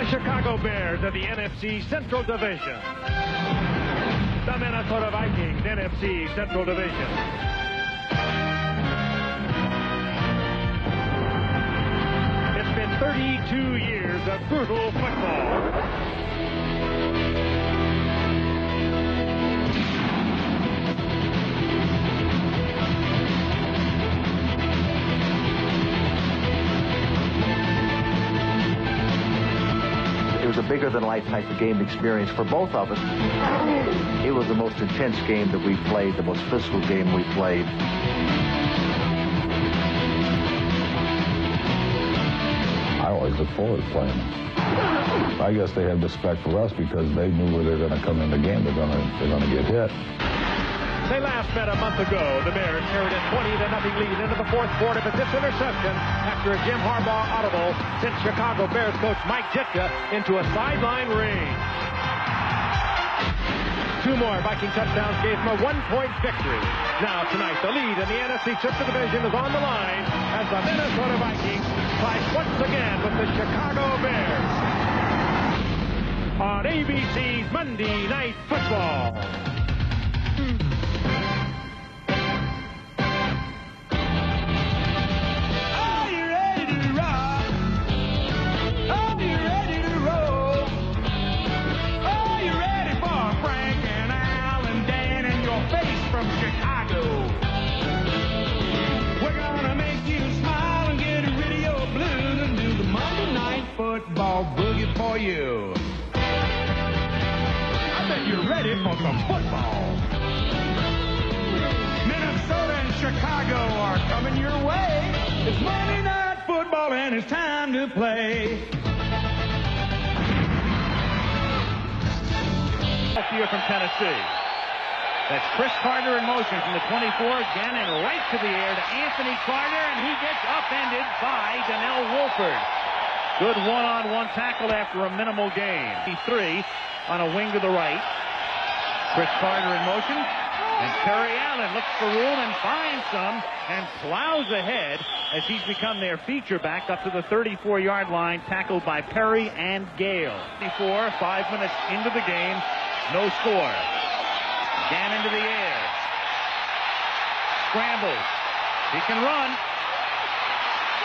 The Chicago Bears of the NFC Central Division. The Minnesota Vikings, NFC Central Division. It's been 32 years of brutal football. It was a bigger-than-life type of game experience for both of us. It was the most intense game that we played, the most physical game we played. I always look forward to playing them. I guess they had respect for us because they knew where they're going to come in the game. They're going to get hit. They last met a month ago. The Bears carried a 20-0 lead into the fourth quarter, but this interception after a Jim Harbaugh audible sent Chicago Bears coach Mike Ditka into a sideline range. Two more Viking touchdowns gave them a one-point victory. Now tonight, the lead in the NFC Central Division is on the line as the Minnesota Vikings fight once again with the Chicago Bears on ABC's Monday Night Football. From Chicago, we're gonna make you smile and get rid of your blues and do the Monday Night Football boogie for you. I bet you're ready for some football. Minnesota and Chicago are coming your way. It's Monday Night Football and it's time to play. Here from Tennessee. That's Chris Carter in motion from the 24. Gannon right to the air to Anthony Carter, and he gets upended by Donnell Wolford. Good one-on-one tackle after a minimal gain. 3 on a wing to the right. Chris Carter in motion, and Terry Allen looks for room and finds some and plows ahead as he's become their feature back up to the 34-yard line, tackled by Perry and Gale. 5 minutes into the game, no score. Gannon to the air. Scrambles. He can run.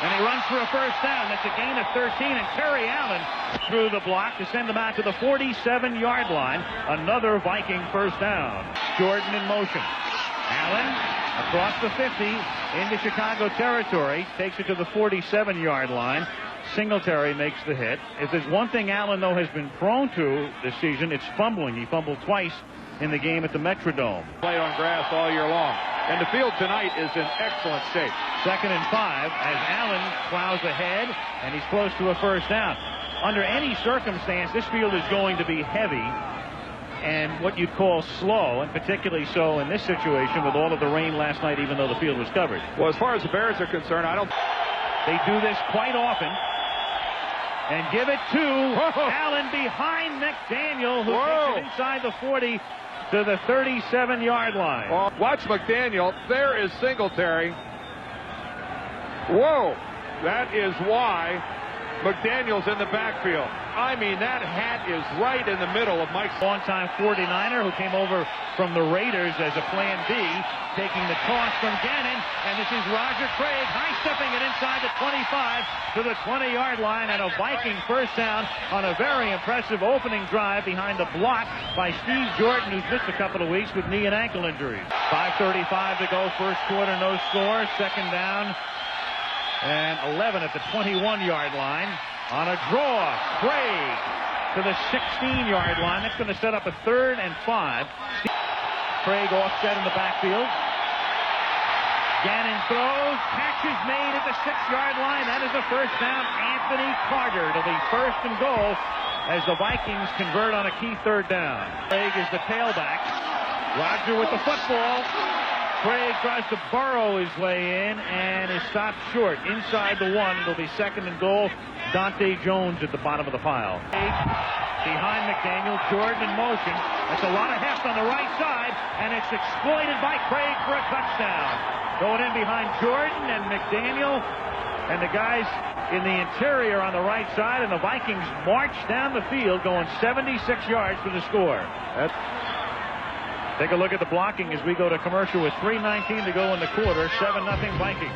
And he runs for a first down. That's a gain of 13. And Terry Allen through the block to send him out to the 47-yard line. Another Viking first down. Jordan in motion. Allen across the 50 into Chicago territory. Takes it to the 47-yard line. Singletary makes the hit. If there's one thing Allen, though, has been prone to this season, it's fumbling. He fumbled twice in the game at the Metrodome. Played on grass all year long. And the field tonight is in excellent shape. 2nd and 5 as Allen plows ahead, and he's close to a first down. Under any circumstance, this field is going to be heavy and what you'd call slow, and particularly so in this situation with all of the rain last night, even though the field was covered. Well, as far as the Bears are concerned, I don't... They do this quite often. And give it to Allen behind McDaniel, who takes it inside the 40 to the 37-yard line. Well, watch McDaniel. There is Singletary. Whoa. That is why McDaniel's in the backfield. I mean, that hat is right in the middle of Mike's longtime 49er who came over from the Raiders as a plan B, taking the toss from Gannon, and this is Roger Craig high-stepping it inside the 25 to the 20-yard line, and a Viking first down on a very impressive opening drive behind the block by Steve Jordan, who's missed a couple of weeks with knee and ankle injuries. 5:35 to go, first quarter, no score, second down, and 11 at the 21-yard line. On a draw, Craig to the 16-yard line. That's going to set up a 3rd and 5. Craig offset in the backfield. Gannon throws. Catch is made at the 6-yard line. That is a first down. Anthony Carter to the 1st and goal as the Vikings convert on a key 3rd down. Craig is the tailback. Roger with the football. Craig tries to burrow his way in and is stopped short. Inside the 1, it'll be 2nd and goal. Dante Jones at the bottom of the pile. Behind McDaniel, Jordan in motion. That's a lot of heft on the right side, and it's exploited by Craig for a touchdown. Going in behind Jordan and McDaniel. and the guys in the interior on the right side, and the Vikings march down the field going 76 yards for the score. Take a look at the blocking as we go to commercial with 3:19 to go in the quarter. 7-0 Vikings.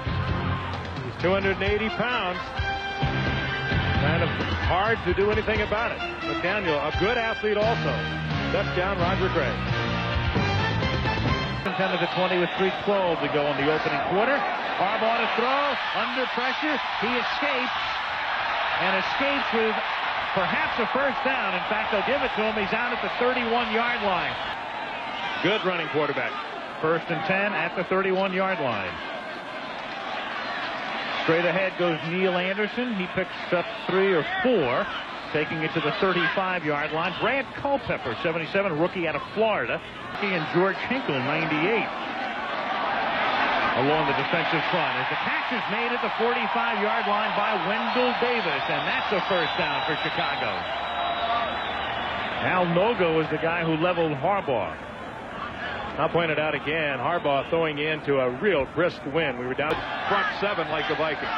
He's 280 pounds. Kind of hard to do anything about it. McDaniel, a good athlete also. Steps down Roger Craig. 10-20 with 3:12 to go in the opening quarter. Harbaugh to throw, under pressure. He escapes, and escapes with perhaps a first down. In fact, they'll give it to him. He's out at the 31-yard line. Good running quarterback. 1st and 10 at the 31-yard line. Straight ahead goes Neil Anderson. He picks up 3 or 4, taking it to the 35-yard line. Brad Culpepper, 77, rookie out of Florida. He and George Hinkle, 98, along the defensive front. As the catch is made at the 45-yard line by Wendell Davis, and that's a first down for Chicago. Al Nogo is the guy who leveled Harbaugh. I'll point it out again. Harbaugh throwing into a real brisk wind. We were down front 7 like the Vikings.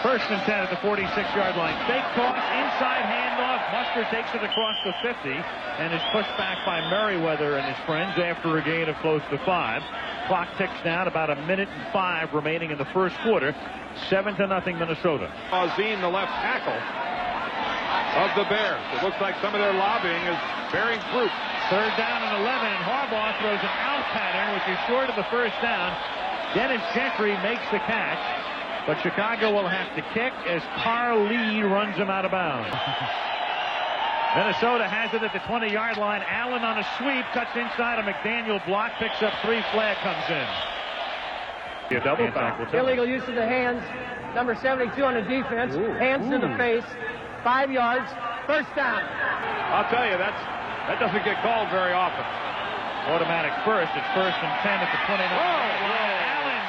1st and 10 at the 46-yard line. Fake toss, inside handoff. Buster takes it across the 50 and is pushed back by Merriweather and his friends after a gain of close to 5. Clock ticks down, about 1:05 remaining in the first quarter. 7-0 Minnesota. Zine, the left tackle of the Bears. It looks like some of their lobbying is bearing fruit. 3rd down and 11, and Harbaugh throws an out pattern, which is short of the first down. Dennis Gentry makes the catch, but Chicago will have to kick as Carl Lee runs him out of bounds. Minnesota has it at the 20-yard line. Allen on a sweep, cuts inside a McDaniel block, picks up 3, flag comes in. A double tackle. Illegal use of the hands. Number 72 on the defense. Hands to the face. 5 yards. First down. I'll tell you, that doesn't get called very often. Automatic first. It's 1st and 10 at the 29-yard line. Allen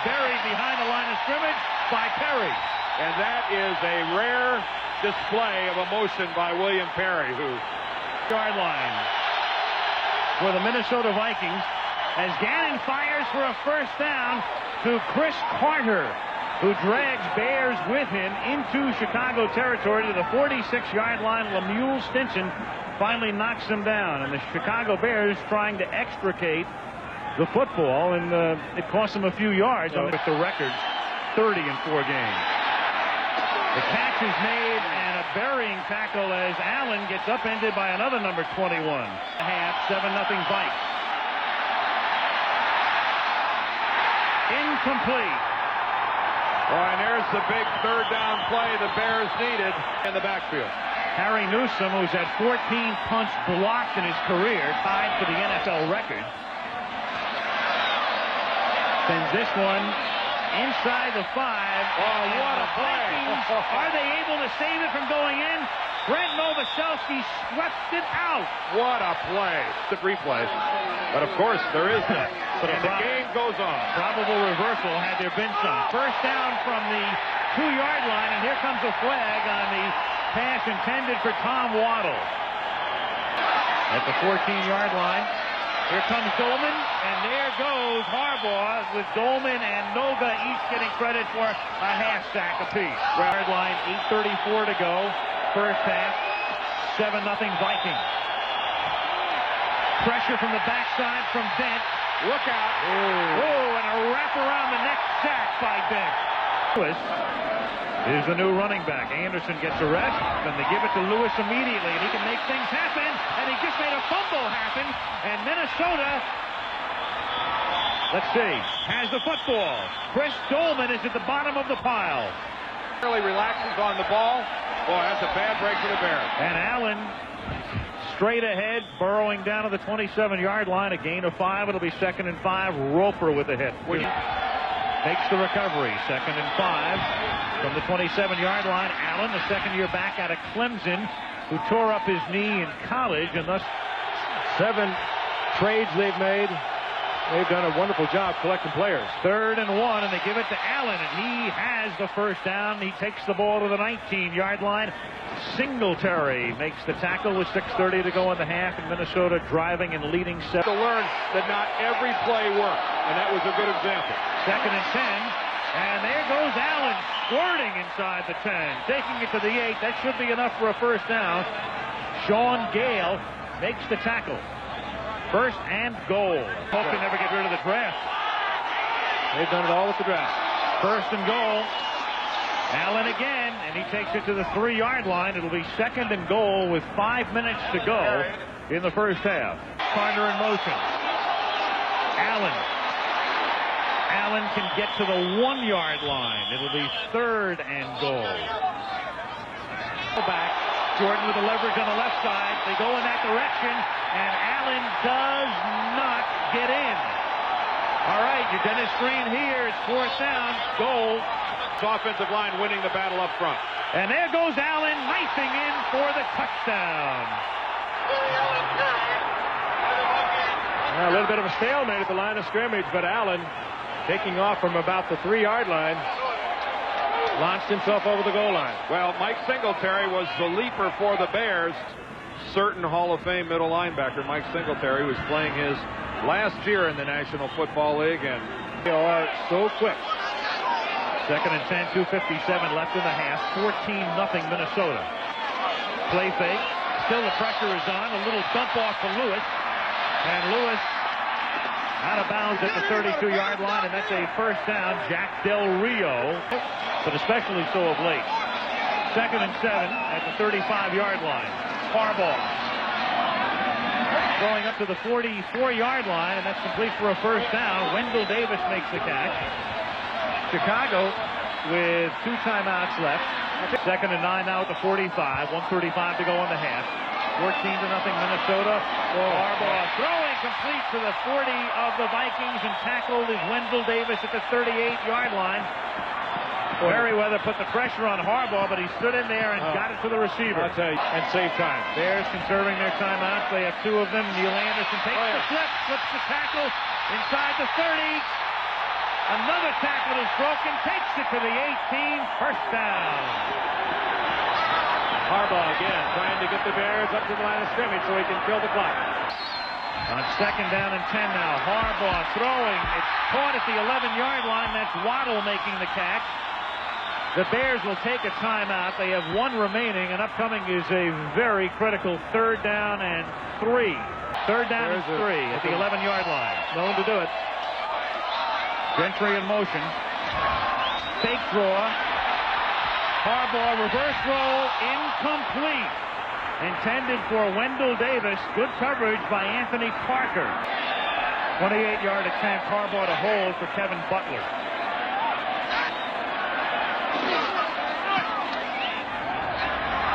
buried behind the line of scrimmage by Perry. And that is a rare display of emotion by William Perry, who Yard line for the Minnesota Vikings as Gannon fires for a first down to Chris Carter, who drags Bears with him into Chicago territory to the 46-yard line. Lemuel Stinson finally knocks him down, and the Chicago Bears trying to extricate the football, and it cost them a few yards with the record 30 in 4 games. The catch is made, and a burying tackle as Allen gets upended by another number 21. Half, 7-0 Vikes. Incomplete. Oh, and there's the big 3rd down play the Bears needed in the backfield. Harry Newsome, who's had 14 punts blocked in his career, tied for the NFL record, sends this one inside the 5. Oh, what a play. Are they able to save it from going in? Brent Novoselsky swept it out. What a play. The replay. But of course, there is that. But and the game goes on. Probable reversal had there been some. First down from the 2-yard line, and here comes a flag on the pass intended for Tom Waddle. At the 14-yard line, here comes Dolman, and there goes Harbaugh with Dolman and Noga each getting credit for a half sack apiece. Yard line, 8:34 to go. First half, 7-0 Vikings. Pressure from the backside from Dent. Look out. Oh, and a wrap around the neck sack by Dent. Lewis is the new running back. Anderson gets a rest, and they give it to Lewis immediately, and he can make things happen, and he just made a fumble happen, and Minnesota, let's see, has the football. Chris Dolman is at the bottom of the pile. Really relaxes on the ball. Boy, that's a bad break for the Bears. And Allen straight ahead, burrowing down to the 27-yard line, a gain of 5. It'll be 2nd and 5. Roper with a hit. Makes the recovery. 2nd and 5 from the 27-yard line. Allen, the second-year back out of Clemson, who tore up his knee in college, and thus 7 trades they've made. They've done a wonderful job collecting players. 3rd and 1, and they give it to Allen, and he has the first down. He takes the ball to the 19-yard line. Singletary makes the tackle with 6:30 to go in the half, and Minnesota driving and leading 7. To learn that not every play works, and that was a good example. 2nd and 10. And there goes Allen squirting inside the 10, taking it to the 8. That should be enough for a first down. Sean Gale makes the tackle. First and goal. Hope to never get rid of the draft. They've done it all with the draft. First and goal. Allen again, and he takes it to the 3-yard line. It'll be second and goal with 5 minutes to go in the first half. Partner in motion. Allen can get to the 1-yard line. It'll be third and goal. Back. Jordan with the leverage on the left side. They go in that direction, and Allen does not get in. All right, your Dennis Green here. It's fourth down. Goal. Offensive line winning the battle up front. And there goes Allen knifing in for the touchdown. A little bit of a stalemate at the line of scrimmage, but Allen, taking off from about the 3-yard line, launched himself over the goal line. Well, Mike Singletary was the leaper for the Bears. Certain Hall of Fame middle linebacker Mike Singletary was playing his last year in the National Football League, and They are so quick. Second and 10, 2:57 left in the half. 14-0 Minnesota. Play fake. Still the pressure is on. A little dump off for Lewis. And Lewis out of bounds at the 32-yard line, and that's a first down. Jack Del Rio, but especially so of late. Second and 7 at the 35-yard line. Harbaugh going up to the 44-yard line, and that's complete for a first down. Wendell Davis makes the catch. Chicago with 2 timeouts left. Second and 9 now at the 45. 1:35 to go in the half. 14-0 Minnesota. Harbaugh throwing complete to the 40 of the Vikings, and tackled is Wendell Davis at the 38-yard line. Merriweather put the pressure on Harbaugh, but he stood in there and got it to the receiver. I'll tell you, and save time. Bears conserving their timeouts. They have 2 of them. Neil Anderson takes the flip, flips the tackle inside the 30. Another tackle is broken, takes it to the 18. First down. Harbaugh again trying to get the Bears up to the line of scrimmage so he can kill the clock. On second down and 10 now. Harbaugh throwing. It's caught at the 11-yard line. That's Waddle making the catch. The Bears will take a timeout. They have 1 remaining, and upcoming is a very critical 3rd down and 3. 3rd down and 3 at the 11-yard line. Known to do it. Gentry in motion. Fake draw. Harbaugh reverse roll. Incomplete. Intended for Wendell Davis. Good coverage by Anthony Parker. 28-yard attempt. Harbaugh to hold for Kevin Butler.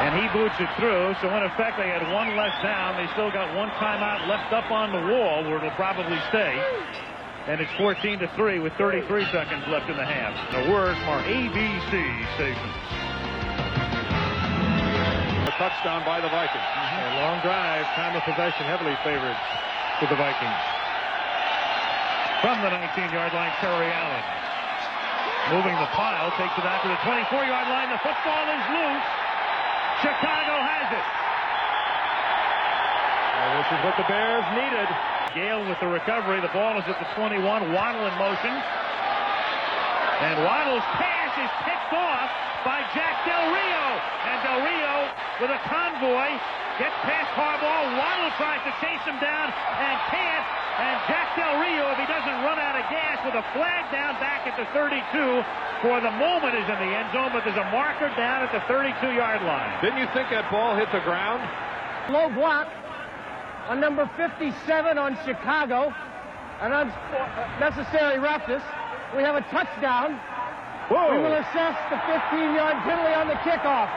And he boots it through, so in effect they had 1 less down. They still got 1 timeout left up on the wall where it'll probably stay. And it's 14-3 with 33 seconds left in the half. A word from our ABC station. a touchdown by the Vikings. A long drive, time of possession heavily favored to the Vikings. From the 19-yard line, Terry Allen. Moving the pile, takes it out to the 24-yard line. The football is loose. Chicago has it. And this is what the Bears needed. Gale with the recovery. The ball is at the 21. Waddle in motion. And Waddle's pass is picked off by Jack Del Rio. And Del Rio with a convoy gets past Harbaugh. Waddle tries to chase him down and can't. And Jack Del Rio, if he doesn't run out of gas, with a flag down back at the 32, for the moment is in the end zone, but there's a marker down at the 32-yard line. Didn't you think that ball hit the ground? Low block on number 57 on Chicago. An unnecessary roughness. We have a touchdown. Whoa. We will assess the 15-yard penalty on the kickoff.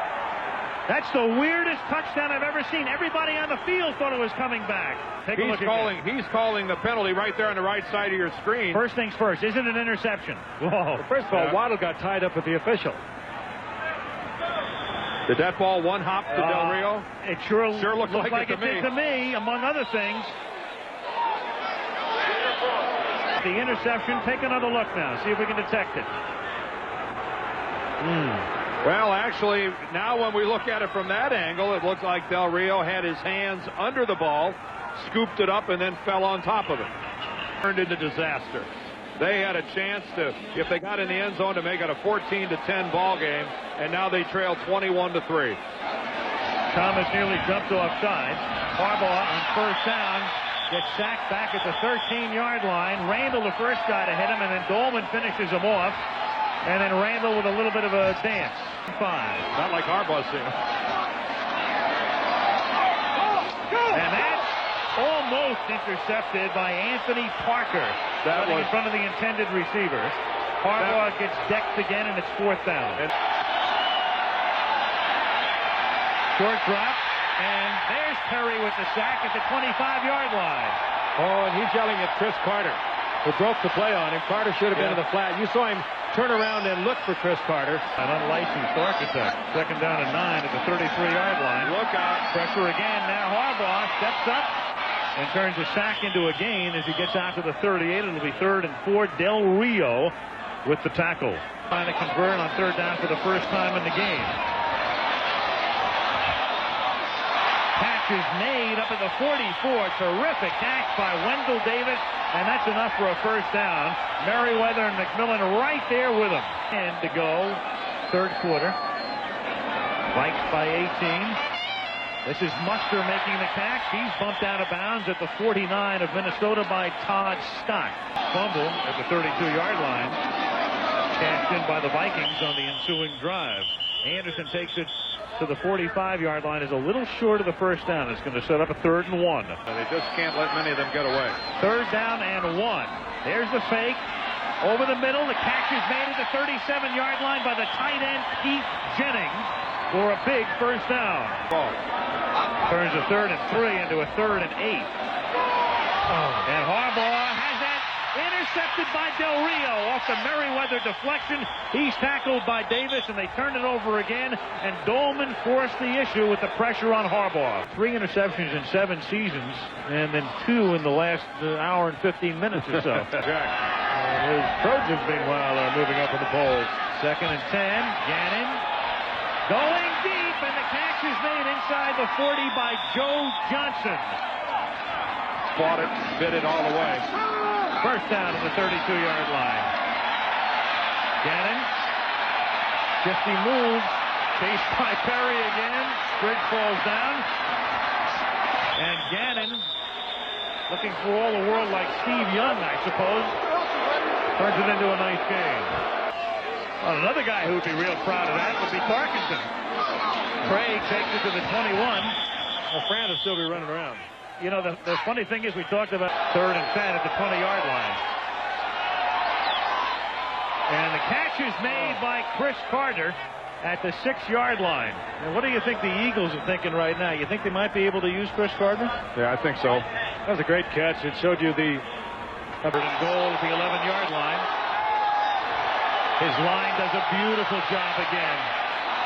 That's the weirdest touchdown I've ever seen. Everybody on the field thought it was coming back. Take a look again. He's calling the penalty right there on the right side of your screen. First things first, isn't it an interception? Whoa. First of all, Waddle got tied up with the official. Did that ball one hop to Del Rio? It sure looked like it did to me, among other things. The interception. Take another look now. See if we can detect it. Well, actually, now when we look at it from that angle, it looks like Del Rio had his hands under the ball, scooped it up, and then fell on top of it. Turned into disaster. They had a chance to, if they got in the end zone, to make it a 14-10 ball game, and now they trail 21-3. Thomas nearly jumped off sides. Harbaugh on first down gets sacked back at the 13-yard line. Randall, the first guy to hit him, and then Dolman finishes him off. And then Randall with a little bit of a dance. 5. Not like Harbaugh's team. And that's almost intercepted by Anthony Parker. That was in front of the intended receiver. Harbaugh gets decked again, and it's 4th down. Short drop, and there's Perry with the sack at the 25-yard line. Oh, and he's yelling at Chris Carter, who broke the play on him. Carter should have been in the flat. You saw him turn around and look for Chris Carter. An unlicensed architect. 2nd down and 9 at the 33-yard line. Look out. Pressure again. Now Harbaugh steps up and turns a sack into a gain as he gets out to the 38. It'll be 3rd and 4. Del Rio with the tackle. Trying to convert on 3rd down for the first time in the game. Catch is made up at the 44. Terrific catch by Wendell Davis, and that's enough for a first down. Merriweather and McMillan right there with him. And to go, 3rd quarter. Vikes by 18. This is Muster making the catch. He's bumped out of bounds at the 49 of Minnesota by Todd Scott. Fumble at the 32-yard line. Cashed in by the Vikings on the ensuing drive. Anderson takes it to the 45-yard line, is a little short of the first down. It's going to set up a 3rd and 1. They just can't let many of them get away. 3rd down and 1. There's the fake. Over the middle, the catch is made at the 37-yard line by the tight end, Keith Jennings, for a big first down. Ball. Turns a 3rd and 3 into a 3rd and 8. And Harbaugh has that intercepted by Del Rio off the Merriweather deflection. He's tackled by Davis, and they turn it over again, and Dolman forced the issue with the pressure on Harbaugh. 3 interceptions in 7 seasons, and then 2 in the last hour and 15 minutes or so. And his Trojans, meanwhile, are moving up in the polls. 2nd and 10. Gannon going deep, and the catch is made inside the 40 by Joe Johnson. Fought it, bit it all the way. First down at the 32-yard line. Gannon. 50 moves. Chased by Perry again. Spriggs falls down. And Gannon, looking for all the world like Steve Young, I suppose, turns it into a nice game. Well, another guy who would be real proud of that would be Parkinson. Craig takes it to the 21. Well, Fran will still be running around. You know, the funny thing is we talked about 3rd and 10 at the 20-yard line. And the catch is made by Chris Carter at the 6-yard line. And what do you think the Eagles are thinking right now? You think they might be able to use Chris Carter? Yeah, I think so. That was a great catch. It showed you the 3rd and goal at the 11-yard line. His line does a beautiful job again.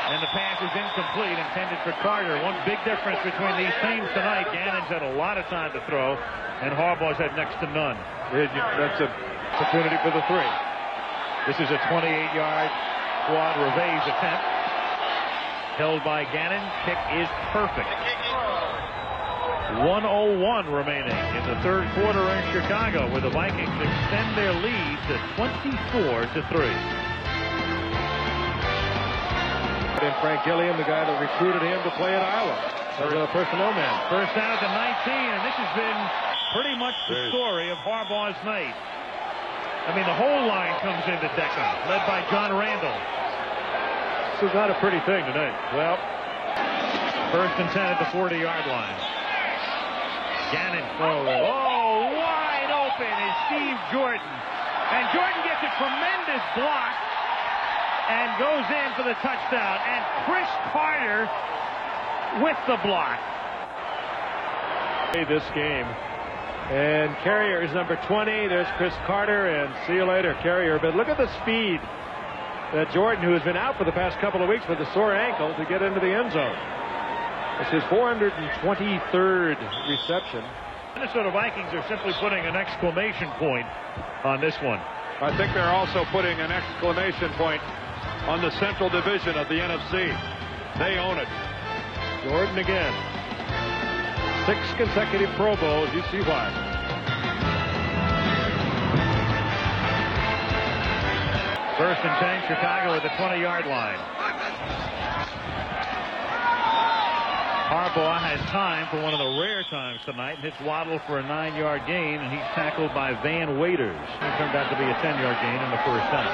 And the pass is incomplete, intended for Carter. One big difference between these teams tonight. Gannon's had a lot of time to throw, and Harbaugh's had next to none. That's an opportunity for the 3. This is a 28-yard quad revenge attempt. Held by Gannon. Kick is perfect. 1:01 remaining in the 3rd quarter in Chicago, where the Vikings extend their lead to 24-3. And Frank Gilliam, the guy that recruited him to play at Iowa, as a personnel man. First down at the 19, and this has been pretty much the story of Harbaugh's night. I mean, the whole line comes into Deccan, led by John Randall. This is not a pretty thing tonight. Well, 1st and 10 at the 40-yard line. Gannon. Oh, wide open is Steve Jordan. And Jordan gets a tremendous block and goes in for the touchdown. And Chris Carter with the block. This game. And Carrier is number 20. There's Chris Carter, and see you later, Carrier. But look at the speed that Jordan, who has been out for the past couple of weeks with a sore ankle, to get into the end zone. It's his 423rd reception. Minnesota Vikings are simply putting an exclamation point on this one. I think they're also putting an exclamation point on the Central Division of the NFC. They own it. Jordan again. 6 consecutive Pro Bowls. You see why. First and 10, Chicago at the 20-yard line. Harbaugh has time for one of the rare times tonight and hits Waddle for a 9-yard gain, and he's tackled by Van Waiters. It turned out to be a 10-yard gain in the first down.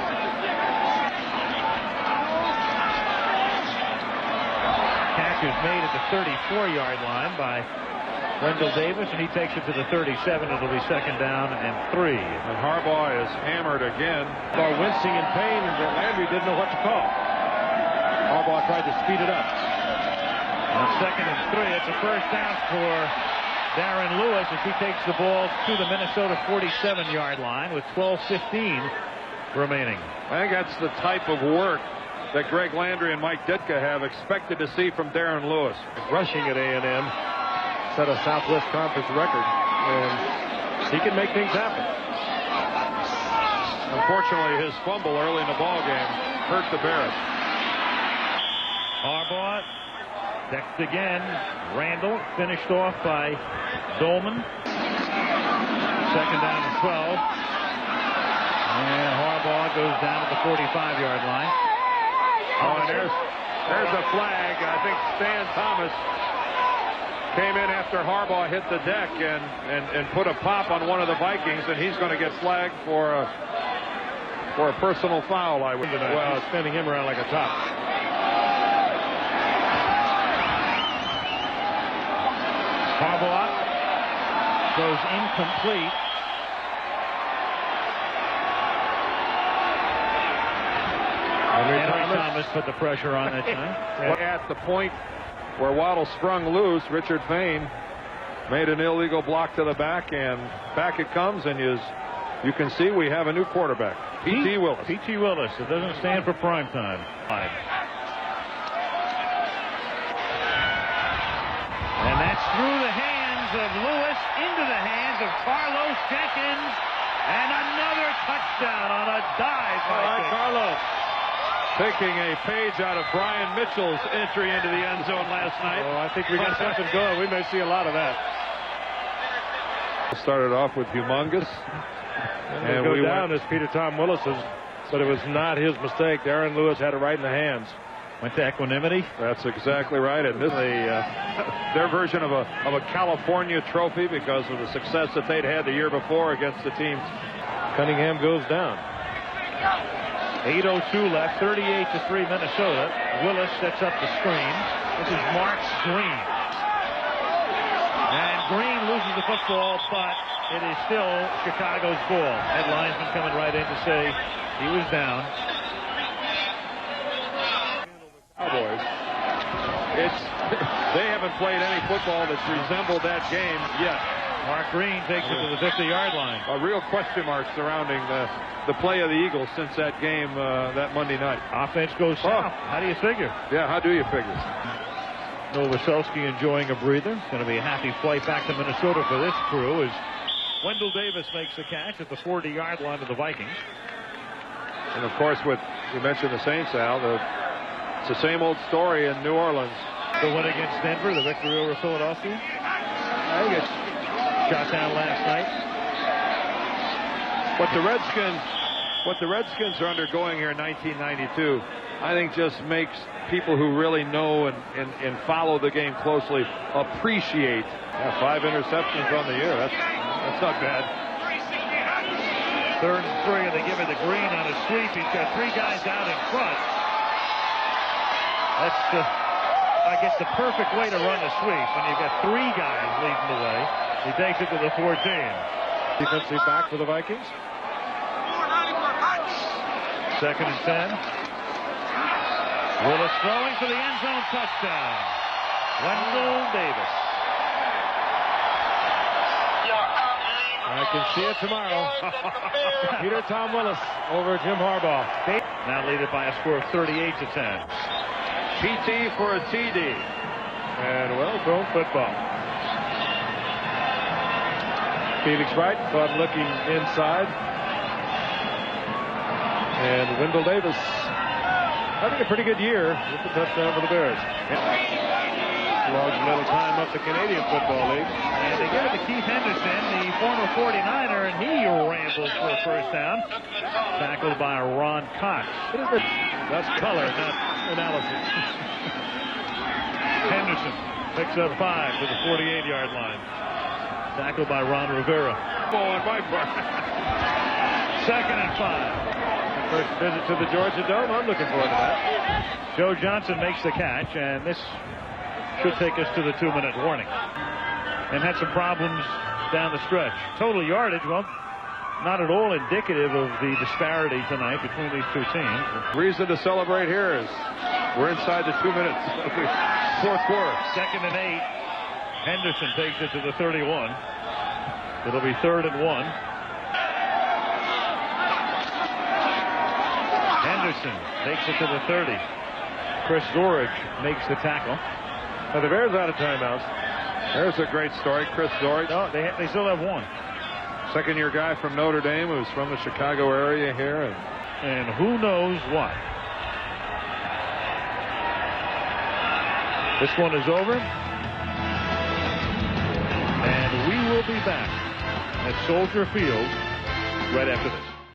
Catch is made at the 34-yard line by Wendell Davis, and he takes it to the 37. It'll be second down and 3. And Harbaugh is hammered again. Are wincing in pain, and Landry didn't know what to call. Harbaugh tried to speed it up. On second and 3, it's a first down for Darren Lewis as he takes the ball to the Minnesota 47-yard line with 12:15 remaining. I think that's the type of work that Greg Landry and Mike Ditka have expected to see from Darren Lewis. Rushing at A&M set a Southwest Conference record, and he can make things happen. Unfortunately, his fumble early in the ball game hurt the Bears. Harbaugh checked again. Randall finished off by Dolman. Second down and 12. And Harbaugh goes down to the 45-yard line. Oh, and there's a flag. I think Stan Thomas came in after Harbaugh hit the deck and put a pop on one of the Vikings, and he's going to get flagged for a personal foul, I would say. Well, spinning him around like a top. Harbaugh goes incomplete. Henry Thomas put the pressure on that time. At the point where Waddle sprung loose, Richard Fain made an illegal block to the back, and back it comes, and you can see we have a new quarterback, P.T. Willis. P.T. Willis. It doesn't stand for prime time. And that's through the hands of Lewis into the hands of Carlos Jenkins, and another touchdown on a dive by Carlos. Taking a page out of Brian Mitchell's entry into the end zone last night. Oh, I think we got something going. We may see a lot of that. Started off with humongous. And we down as Peter Tom Willis's, but it was not his mistake. Darren Lewis had it right in the hands. Went to equanimity. That's exactly right. And this is their version of a California trophy because of the success that they'd had the year before against the team. Cunningham goes down. 8:02 left, 38-3 Minnesota. Willis sets up the screen. This is Mark Green. And Green loses the football, but it is still Chicago's ball. Headlinesman coming right in to say he was down. Cowboys. They haven't played any football that's resembled that game yet. Mark Green takes it to the 50-yard line. A real question mark surrounding the play of the Eagles since that game that Monday night. Offense goes south. How do you figure? Yeah, how do you figure? Novoselsky enjoying a breather. It's going to be a happy flight back to Minnesota for this crew as Wendell Davis makes the catch at the 40-yard line of the Vikings. And of course, what you mentioned the Saints, Al, it's the same old story in New Orleans. The win against Denver, the victory over Philadelphia. I think it's shot down last night. What the Redskins are undergoing here in 1992, I think just makes people who really know and follow the game closely appreciate 5 interceptions on the year. That's not bad. 3rd and 3, and they give it to Green on a sweep. He's got 3 guys out in front. That's I guess the perfect way to run a sweep when you've got 3 guys leading the way. He takes it to the 14. Defensive back for the Vikings. 2nd and 10. Willis throwing for the end zone touchdown. Wendell Davis. I can see it tomorrow. Peter Tom Willis over Jim Harbaugh. Now lead it by a score of 38-10. PT for a TD. And well-thrown football. Felix Wright caught looking inside. And Wendell Davis having a pretty good year with the touchdown for the Bears. Logs a little time up the Canadian Football League. And they give it to Keith Henderson, the former 49er, and he rambles for a first down. Tackled by Ron Cox. That's color, not analysis. Henderson picks up 5 to the 48-yard line. Tackled by Ron Rivera. Ball on my part. 2nd and 5. First visit to the Georgia Dome. I'm looking forward to that. Joe Johnson makes the catch, and this should take us to the 2-minute warning. And had some problems down the stretch. Total yardage, well, not at all indicative of the disparity tonight between these two teams. Reason to celebrate here is we're inside the 2 minutes of the fourth quarter. 2nd and 8. Henderson takes it to the 31. It'll be 3rd and 1. Henderson takes it to the 30. Chris Zorich makes the tackle. Now the Bears out of timeouts. There's a great story. Chris Zorich. No, they still have one. Second-year guy from Notre Dame who's from the Chicago area here. And who knows what. This one is over. And we will be back at Soldier Field right after this.